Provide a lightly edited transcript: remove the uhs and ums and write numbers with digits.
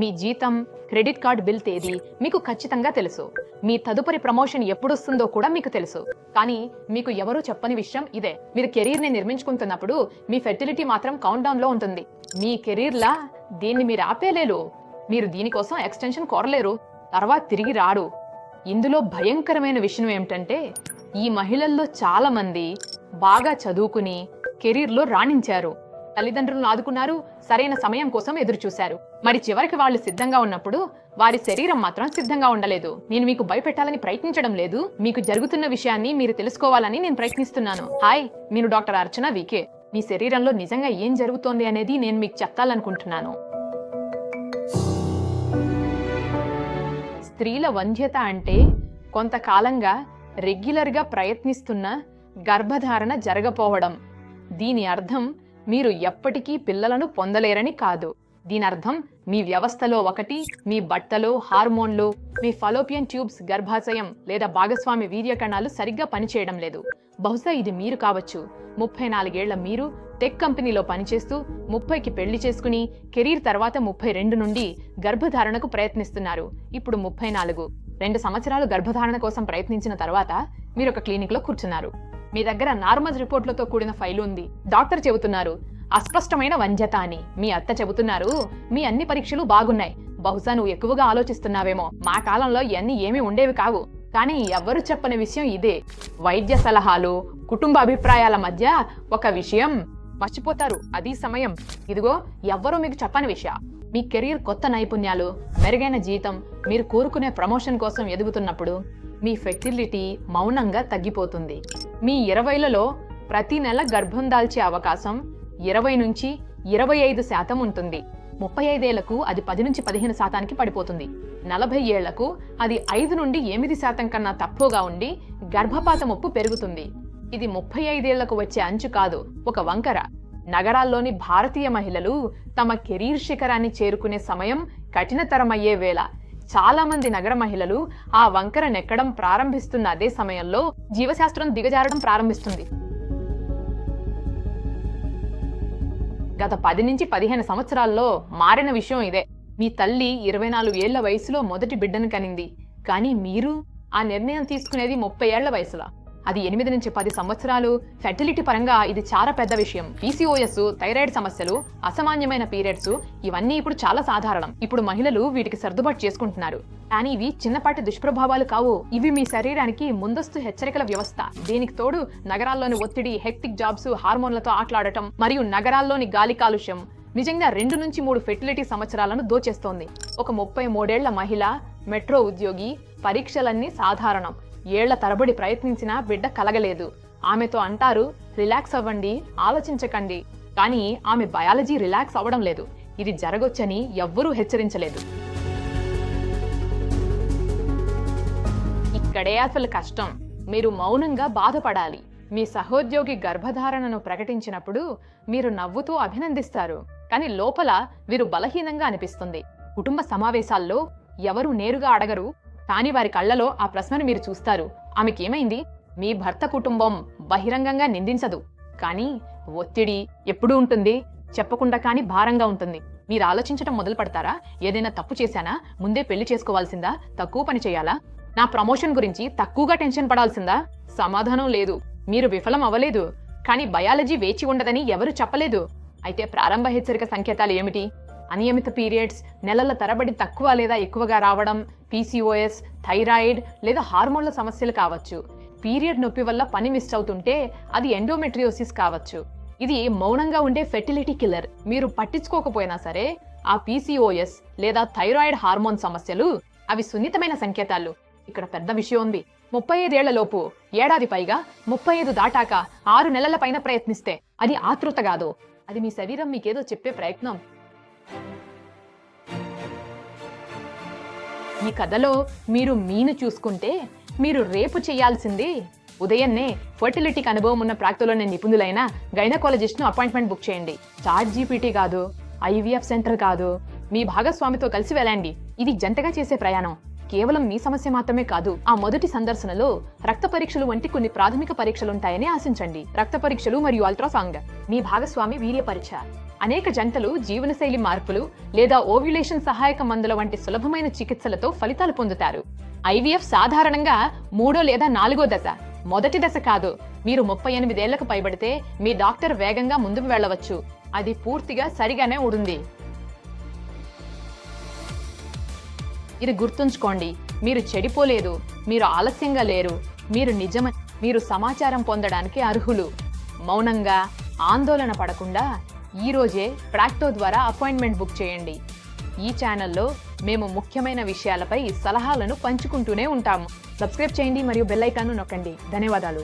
మీ జీతం, credit card bill తేదీ మీకు ఖచ్చితంగా తెలుసు. మీ తదుపరి ప్రమోషన్ ఎప్పుడొస్తుందో కూడా మీకు తెలుసు. కానీ మీకు ఎవరూ చెప్పని విషయం ఇదే: మీరు కెరీర్ని నిర్మించుకుంటున్నప్పుడు మీ ఫెర్టిలిటీ మాత్రం కౌంట్ డౌన్ లో ఉంటుంది. మీ కెరీర్లా దీన్ని మీరు ఆపేలేరు. మీరు దీనికోసం ఎక్స్టెన్షన్ కోరలేరు, తర్వాత తిరిగి రాడు. ఇందులో భయంకరమైన విషయం ఏమిటంటే, ఈ మహిళల్లో చాలా మంది బాగా చదువుకుని కెరీర్లో రాణించారు, తల్లిదండ్రులను ఆదుకున్నారు, సరైన సమయం కోసం ఎదురు చూశారు. మరి చివరికి వాళ్ళు సిద్ధంగా ఉన్నప్పుడు వారి శరీరం మాత్రం సిద్ధంగా ఉండలేదు. నేను మీకు భయపెట్టాలని ప్రయత్నించడం లేదు, మీకు జరుగుతున్న విషయాన్ని మీరు తెలుసుకోవాలని నేను ప్రయత్నిస్తున్నాను. హాయ్, నేను డాక్టర్ అర్చన వికే. మీ శరీరంలో నిజంగా ఏం జరుగుతోంది అనేది నేను మీకు చెప్పాలనుకుంటున్నాను. స్త్రీల వంధ్యత అంటే కొంతకాలంగా రెగ్యులర్గా ప్రయత్నిస్తున్న గర్భధారణ జరగపోవడం. దీని అర్థం మీరు ఎప్పటికీ పిల్లలను పొందలేరని కాదు. దీని అర్థం మీ వ్యవస్థలో ఒకటి, మీ బట్టలో, హార్మోన్లు, మీ ఫలోపియన్ ట్యూబ్స్, గర్భాశయం లేదా భాగస్వామి వీర్యకణాలు సరిగ్గా పనిచేయడం లేదు. బహుశా ఇది మీరు కావచ్చు. 34 ఏళ్ల మీరు టెక్ కంపెనీలో పనిచేస్తూ 30కి పెళ్లి చేసుకుని కెరీర్ తర్వాత 32 నుండి గర్భధారణకు ప్రయత్నిస్తున్నారు. ఇప్పుడు 34. 2 సంవత్సరాలు గర్భధారణ కోసం ప్రయత్నించిన తర్వాత మీరు ఒక క్లినిక్ లో కూర్చున్నారు. మీ దగ్గర నార్మల్ రిపోర్ట్లతో కూడిన ఫైలు ఉంది. డాక్టర్ చెబుతున్నారు అస్పష్టమైన వంధ్యత అని. మీ అత్త చెబుతున్నారు మీ అన్ని పరీక్షలు బాగున్నాయి, బహుశా నువ్వు ఎక్కువగా ఆలోచిస్తున్నావేమో. మా కాలంలో ఇవన్నీ ఏమీ ఉండేవి కావు. కానీ ఎవ్వరు చెప్పని విషయం ఇదే: వైద్య సలహాలు, కుటుంబ అభిప్రాయాల మధ్య ఒక విషయం మర్చిపోతారు, అది సమయం. ఇదిగో ఎవ్వరూ మీకు చెప్పని విషయం. మీ కెరీర్, కొత్త నైపుణ్యాలు, మెరుగైన జీతం, మీరు కోరుకునే ప్రమోషన్ కోసం ఎదుగుతున్నప్పుడు మీ ఫెర్టిలిటీ మౌనంగా తగ్గిపోతుంది. మీ 20లలో ప్రతి నెల గర్భం దాల్చే అవకాశం 20 నుంచి 25% ఉంటుంది. 35 ఏళ్లకు అది 10 నుంచి 15% పడిపోతుంది. 40 ఏళ్లకు అది 5 నుండి 8% కన్నా తక్కువగా ఉండి గర్భపాత ముప్పు పెరుగుతుంది. ఇది 35 ఏళ్లకు వచ్చే అంచు కాదు, ఒక వంకర. నగరాల్లోని భారతీయ మహిళలు తమ కెరీర్ శిఖరాన్ని చేరుకునే సమయం కఠినతరమయ్యే వేళ. చాలా మంది నగర మహిళలు ఆ వంకర నెక్కడం ప్రారంభిస్తున్న అదే సమయంలో జీవశాస్త్రం దిగజారడం ప్రారంభిస్తుంది. గత 10 నుంచి 15 సంవత్సరాల్లో మారిన విషయం ఇదే. మీ తల్లి 24 ఏళ్ల వయసులో మొదటి బిడ్డను కనింది, కానీ మీరు ఆ నిర్ణయం తీసుకునేది 30 ఏళ్ల వయసులో. అది 8 నుంచి 10 సంవత్సరాలు. ఫెర్టిలిటీ పరంగా ఇది చాలా పెద్ద విషయం. PCOS, థైరాయిడ్ సమస్యలు, అసామాన్యమైన పీరియడ్స్, ఇవన్నీ ఇప్పుడు చాలా సాధారణం. ఇప్పుడు మహిళలు వీటికి సర్దుబాటు చేసుకుంటున్నారు. కానీ ఇవి చిన్నపాటి దుష్ప్రభావాలు కావు. ఇవి మీ శరీరానికి ముందస్తు హెచ్చరికల వ్యవస్థ. దీనికి తోడు నగరాల్లోని ఒత్తిడి, హెక్టిక్ జాబ్స్, హార్మోన్లతో ఆటలాడటం మరియు నగరాల్లోని గాలి కాలుష్యం నిజంగా 2 నుంచి 3 ఫెర్టిలిటీ సంవత్సరాలను దోచేస్తోంది. ఒక 33 ఏళ్ల మహిళ, మెట్రో ఉద్యోగి, పరీక్షలన్నీ సాధారణం. ఏళ్ల తరబడి ప్రయత్నించినా బిడ్డ కలగలేదు. ఆమెతో అంటారు రిలాక్స్ అవ్వండి, ఆలోచించకండి. కానీ ఆమె బయాలజీ రిలాక్స్ అవ్వడం లేదు. ఇది జరగొచ్చని ఎవ్వరూ హెచ్చరించలేదు. ఇక్కడే అసలు కష్టం. మీరు మౌనంగా బాధపడాలి. మీ సహోద్యోగి గర్భధారణను ప్రకటించినప్పుడు మీరు నవ్వుతూ అభినందిస్తారు, కానీ లోపల వీరు బలహీనంగా అనిపిస్తుంది. కుటుంబ సమావేశాల్లో ఎవరు నేరుగా అడగరు, కానీ వారి కళ్లలో ఆ ప్రశ్నను మీరు చూస్తారు. ఆమెకేమైంది? మీ భర్త కుటుంబం బహిరంగంగా నిందించదు, కానీ ఒత్తిడి ఎప్పుడూ ఉంటుంది. చెప్పకుండా కానీ భారంగా ఉంటుంది. మీరు ఆలోచించడం మొదలు పెడతారా? ఏదైనా తప్పు చేశానా? ముందే పెళ్లి చేసుకోవాల్సిందా? తక్కువ పని చేయాలా? నా ప్రమోషన్ గురించి తక్కువగా టెన్షన్ పడాల్సిందా? సమాధానం లేదు. మీరు విఫలం అవ్వలేదు, కానీ బయాలజీ వేచి ఉండదని ఎవరు చెప్పలేదు. అయితే ప్రారంభ హెచ్చరిక సంకేతాలు ఏమిటి? అనియమిత పీరియడ్స్, నెలల తరబడి తక్కువ లేదా ఎక్కువగా రావడం, PCOS, థైరాయిడ్ లేదా హార్మోన్ల సమస్యలు కావచ్చు. పీరియడ్ నొప్పి వల్ల పని మిస్ అవుతుంటే అది ఎండోమెట్రియోసిస్ కావచ్చు. ఇది మౌనంగా ఉండే ఫెర్టిలిటీ కిల్లర్. మీరు పట్టించుకోకపోయినా సరే ఆ PCOS లేదా థైరాయిడ్ హార్మోన్ సమస్యలు అవి సున్నితమైన సంకేతాలు. ఇక్కడ పెద్ద విషయం ఉంది. 35 ఏళ్ల లోపు, ఏడాది పైగా, 35 దాటాక 6 నెలల పైన ప్రయత్నిస్తే అది ఆతృత కాదు, అది మీ శరీరం మీకేదో చెప్పే ప్రయత్నం. ఈ కథలో మీరు మీను చూసుకుంటే మీరు రేపు చేయాల్సింది ఉదయాన్నే ఫర్టిలిటీకి అనుభవం ఉన్న ప్రాక్తలోని నిపుణులైన గైనకాలజిస్ట్ను అపాయింట్మెంట్ బుక్ చేయండి. ChatGPT కాదు, IVF సెంటర్ కాదు, మీ భాగస్వామితో కలిసి వెళ్ళండి. ఇది జంటగా చేసే ప్రయాణం. కేవలం మీ సమస్య మాత్రమే కాదు. ఆ మొదటి సందర్శనలో రక్త పరీక్షలు వంటి కొన్ని ప్రాథమిక పరీక్షలుంటాయని ఆశించండి. రక్త పరీక్షలు మరియు అల్ట్రాసౌండ్, మీ భాగస్వామి వీర్య పరీక్ష. అనేక జంటలు జీవనశైలి మార్పులు లేదా ఓవ్యులేషన్ సహాయక మందుల వంటి సులభమైన చికిత్సలతో ఫలితాలు పొందుతారు. ఐవీఎఫ్ సాధారణంగా 3వ లేదా 4వ దశ, మొదటి దశ కాదు. మీరు 38 ఏళ్లకు పైబడితే మీ డాక్టర్ వేగంగా ముందుకు వెళ్ళవచ్చు. అది పూర్తిగా సరిగానే ఉంటుంది. ఇది గుర్తుంచుకోండి, మీరు చెడిపోలేదు, మీరు ఆలస్యంగా లేరు, మీరు సమాచారం పొందడానికి అర్హులు. మౌనంగా ఆందోళన పడకుండా ఈ రోజే ప్రాక్టో ద్వారా అపాయింట్మెంట్ బుక్ చేయండి. ఈ ఛానల్లో మేము ముఖ్యమైన విషయాలపై సలహాలను పంచుకుంటూనే ఉంటాము. సబ్స్క్రైబ్ చేయండి మరియు బెల్ ఐకాన్ను నొక్కండి. ధన్యవాదాలు.